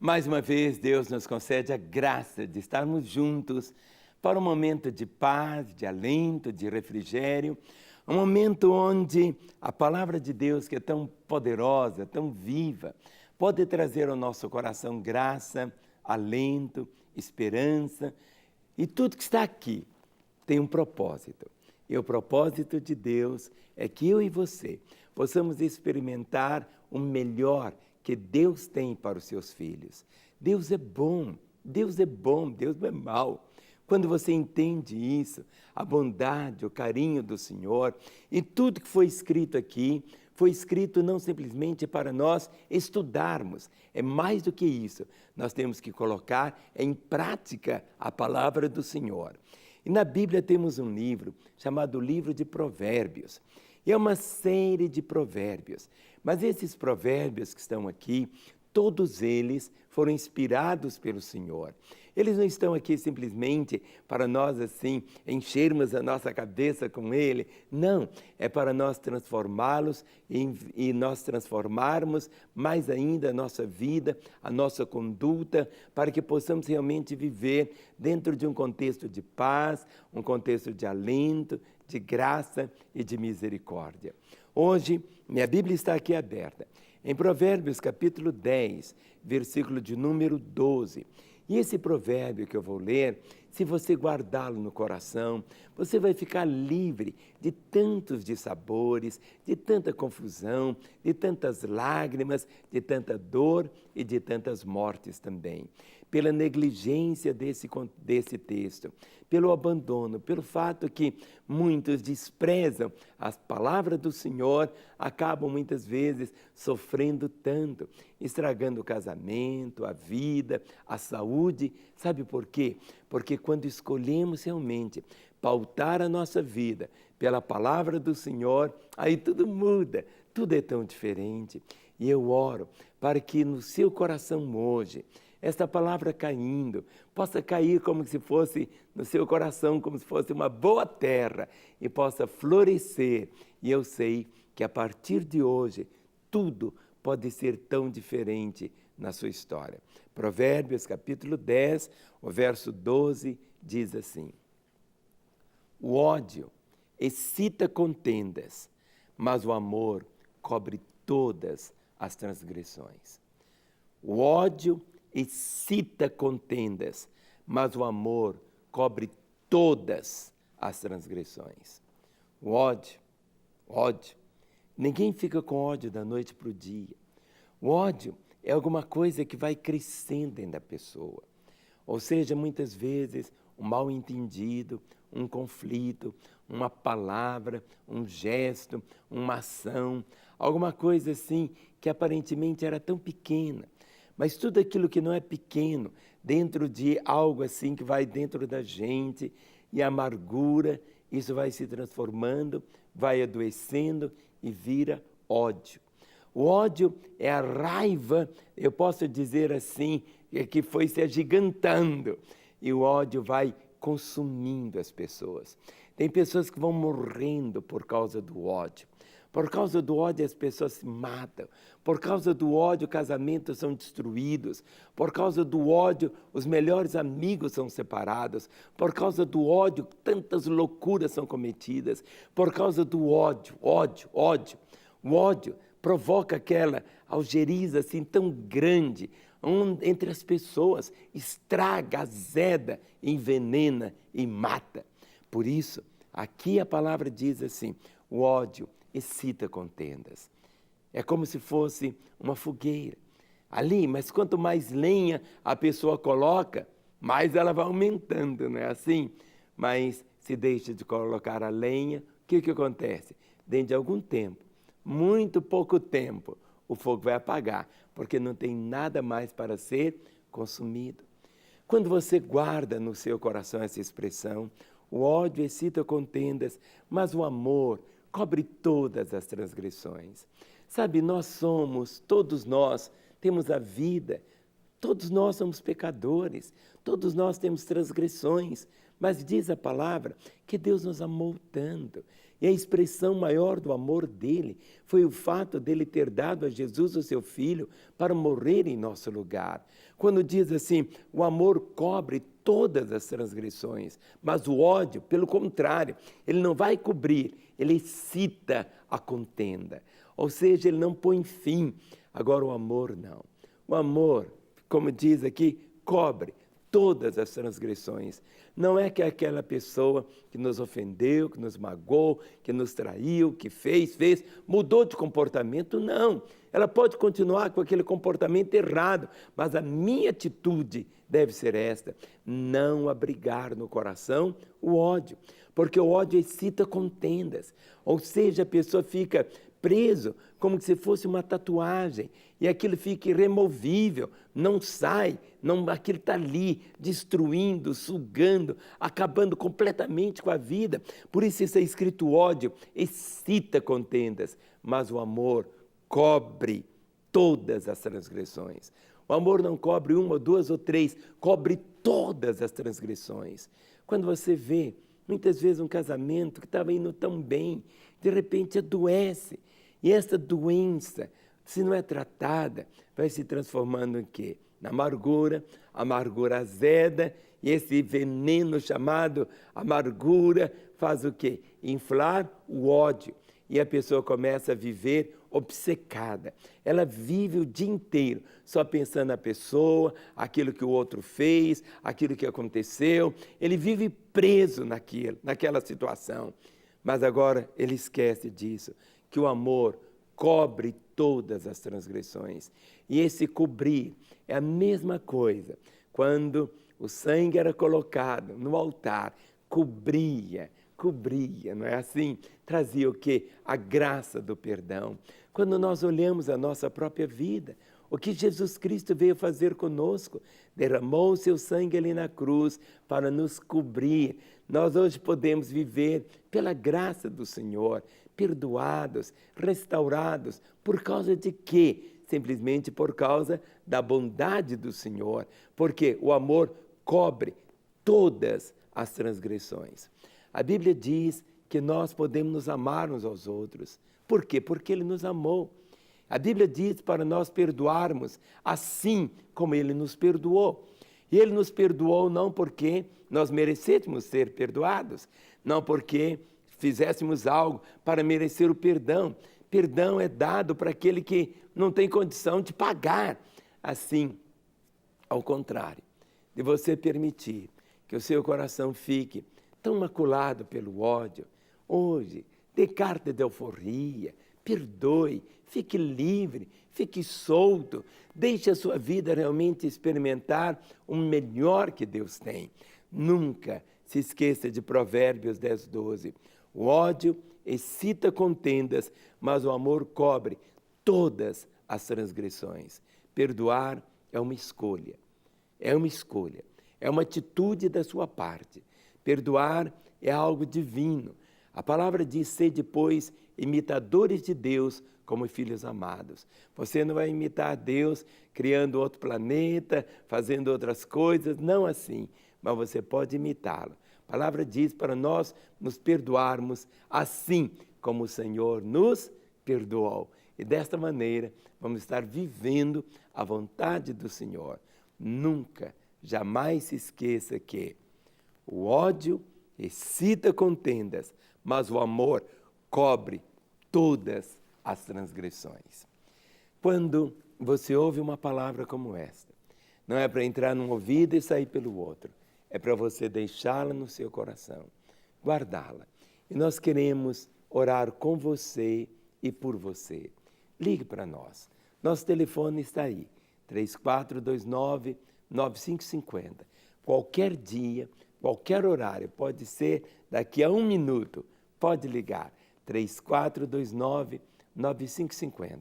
Mais uma vez, Deus nos concede a graça de estarmos juntos para um momento de paz, de alento, de refrigério, um momento onde a palavra de Deus, que é tão poderosa, tão viva, pode trazer ao nosso coração graça, alento, esperança, e tudo que está aqui tem um propósito. E o propósito de Deus é que eu e você possamos experimentar o melhor que Deus tem para os seus filhos. Deus é bom, Deus é bom, Deus não é mau. Quando você entende isso, a bondade, o carinho do Senhor e tudo que foi escrito aqui, foi escrito não simplesmente para nós estudarmos, é mais do que isso. Nós temos que colocar em prática a palavra do Senhor. E na Bíblia temos um livro chamado Livro de Provérbios. E é uma série de provérbios. Mas esses provérbios que estão aqui, todos eles foram inspirados pelo Senhor. Eles não estão aqui simplesmente para nós assim enchermos a nossa cabeça com ele. Não, é para nós transformá-los e nós transformarmos mais ainda a nossa vida, a nossa conduta, para que possamos realmente viver dentro de um contexto de paz, um contexto de alento, de graça e de misericórdia. Hoje, minha Bíblia está aqui aberta, em Provérbios capítulo 10, versículo de número 12. E esse provérbio que eu vou ler, se você guardá-lo no coração, você vai ficar livre de tantos dissabores, de tanta confusão, de tantas lágrimas, de tanta dor e de tantas mortes também. Pela negligência desse texto, pelo abandono, pelo fato que muitos desprezam as palavras do Senhor, acabam muitas vezes sofrendo tanto, estragando o casamento, a vida, a saúde. Sabe por quê? Porque quando escolhemos realmente pautar a nossa vida pela palavra do Senhor, aí tudo muda, tudo é tão diferente. E eu oro para que no seu coração hoje, esta palavra caindo, possa cair como se fosse no seu coração, como se fosse uma boa terra e possa florescer. E eu sei que a partir de hoje, tudo pode ser tão diferente na sua história. Provérbios capítulo 10, o verso 12 diz assim: o ódio excita contendas, mas o amor cobre todas as transgressões. O ódio excita contendas, mas o amor cobre todas as transgressões. O ódio, ninguém fica com ódio da noite para o dia. O ódio é alguma coisa que vai crescendo dentro da pessoa. Ou seja, muitas vezes, um mal-entendido, um conflito, uma palavra, um gesto, uma ação, alguma coisa assim que aparentemente era tão pequena. Mas tudo aquilo que não é pequeno, dentro de algo assim que vai dentro da gente, e a amargura, isso vai se transformando, vai adoecendo e vira ódio. O ódio é a raiva, eu posso dizer assim, que foi se agigantando, e o ódio vai consumindo as pessoas. Tem pessoas que vão morrendo por causa do ódio. Por causa do ódio as pessoas se matam, por causa do ódio casamentos são destruídos, por causa do ódio os melhores amigos são separados, por causa do ódio tantas loucuras são cometidas, por causa do ódio. O ódio provoca aquela algeriza assim tão grande entre as pessoas, estraga, azeda, envenena e mata. Por isso, aqui a palavra diz assim, o ódio excita contendas. É como se fosse uma fogueira ali, mas quanto mais lenha a pessoa coloca, mais ela vai aumentando, não é assim? Mas se deixa de colocar a lenha, o que acontece? Dentro de algum tempo, muito pouco tempo, o fogo vai apagar, porque não tem nada mais para ser consumido. Quando você guarda no seu coração essa expressão, o ódio excita contendas, mas o amor cobre todas as transgressões. Sabe, todos nós temos a vida, todos nós somos pecadores, todos nós temos transgressões, Mas diz a palavra que Deus nos amou tanto. E a expressão maior do amor dele foi o fato dele ter dado a Jesus, o seu Filho, para morrer em nosso lugar. Quando diz assim, o amor cobre todas as transgressões, mas o ódio, pelo contrário, ele não vai cobrir, ele excita a contenda. Ou seja, ele não põe fim. Agora o amor não. O amor, como diz aqui, cobre todas as transgressões. Não é que aquela pessoa que nos ofendeu, que nos magoou, que nos traiu, que fez, mudou de comportamento, não. Ela pode continuar com aquele comportamento errado, mas a minha atitude deve ser esta: não abrigar no coração o ódio, porque o ódio excita contendas, ou seja, a pessoa fica preso como se fosse uma tatuagem, e aquilo fica irremovível, não sai, aquilo está ali, destruindo, sugando, acabando completamente com a vida. Por isso está escrito: ódio excita contendas, mas o amor cobre todas as transgressões. O amor não cobre uma, duas ou três, cobre todas as transgressões. Quando você vê, muitas vezes, um casamento que estava indo tão bem, de repente adoece. E essa doença, se não é tratada, vai se transformando em quê? Na amargura, amargura azeda, e esse veneno chamado amargura faz o quê? Inflar o ódio. E a pessoa começa a viver obcecada. Ela vive o dia inteiro só pensando na pessoa, aquilo que o outro fez, aquilo que aconteceu. Ele vive preso naquela situação. Mas agora ele esquece disso, que o amor cobre todas as transgressões. E esse cobrir é a mesma coisa. Quando o sangue era colocado no altar, cobria, não é assim? Trazia o quê? A graça do perdão. Quando nós olhamos a nossa própria vida, o que Jesus Cristo veio fazer conosco, derramou o seu sangue ali na cruz para nos cobrir. Nós hoje podemos viver pela graça do Senhor, perdoados, restaurados, por causa de quê? Simplesmente por causa da bondade do Senhor, porque o amor cobre todas as transgressões. A Bíblia diz que nós podemos nos amar uns aos outros. Por quê? Porque Ele nos amou. A Bíblia diz para nós perdoarmos assim como Ele nos perdoou. E Ele nos perdoou não porque nós merecêssemos ser perdoados, não porque fizéssemos algo para merecer o perdão. Perdão é dado para aquele que não tem condição de pagar. Assim, ao contrário, de você permitir que o seu coração fique tão maculado pelo ódio, hoje, dê carta de alforria, perdoe, fique livre, fique solto, deixe a sua vida realmente experimentar o melhor que Deus tem. Nunca se esqueça de Provérbios 10:12. O ódio excita contendas, mas o amor cobre todas as transgressões. Perdoar é uma escolha, é uma atitude da sua parte. Perdoar é algo divino. A palavra diz: sede, pois, imitadores de Deus como filhos amados. Você não vai imitar Deus criando outro planeta, fazendo outras coisas, não assim, mas você pode imitá-lo. A palavra diz para nós nos perdoarmos assim como o Senhor nos perdoou. E desta maneira vamos estar vivendo a vontade do Senhor. Nunca, jamais se esqueça que o ódio excita contendas, mas o amor cobre todas as transgressões. Quando você ouve uma palavra como esta, não é para entrar num ouvido e sair pelo outro, é para você deixá-la no seu coração, guardá-la. E nós queremos orar com você e por você. Ligue para nós. Nosso telefone está aí, 3429-9550. Qualquer dia, qualquer horário, pode ser daqui a 1 minuto, pode ligar, 3429-9550.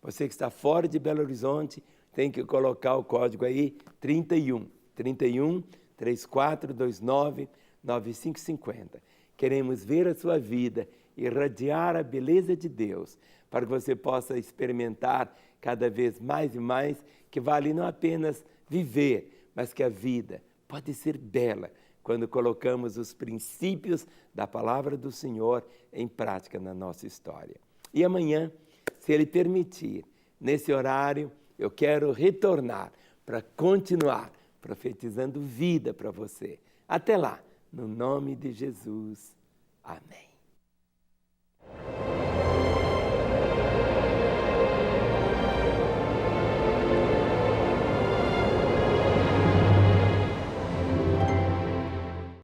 Você que está fora de Belo Horizonte, tem que colocar o código aí, 31 3429-9550. Queremos ver a sua vida irradiar a beleza de Deus, para que você possa experimentar cada vez mais e mais que vale não apenas viver, mas que a vida pode ser bela quando colocamos os princípios da palavra do Senhor em prática na nossa história. E amanhã, se Ele permitir, nesse horário, eu quero retornar para continuar profetizando vida para você. Até lá, no nome de Jesus. Amém.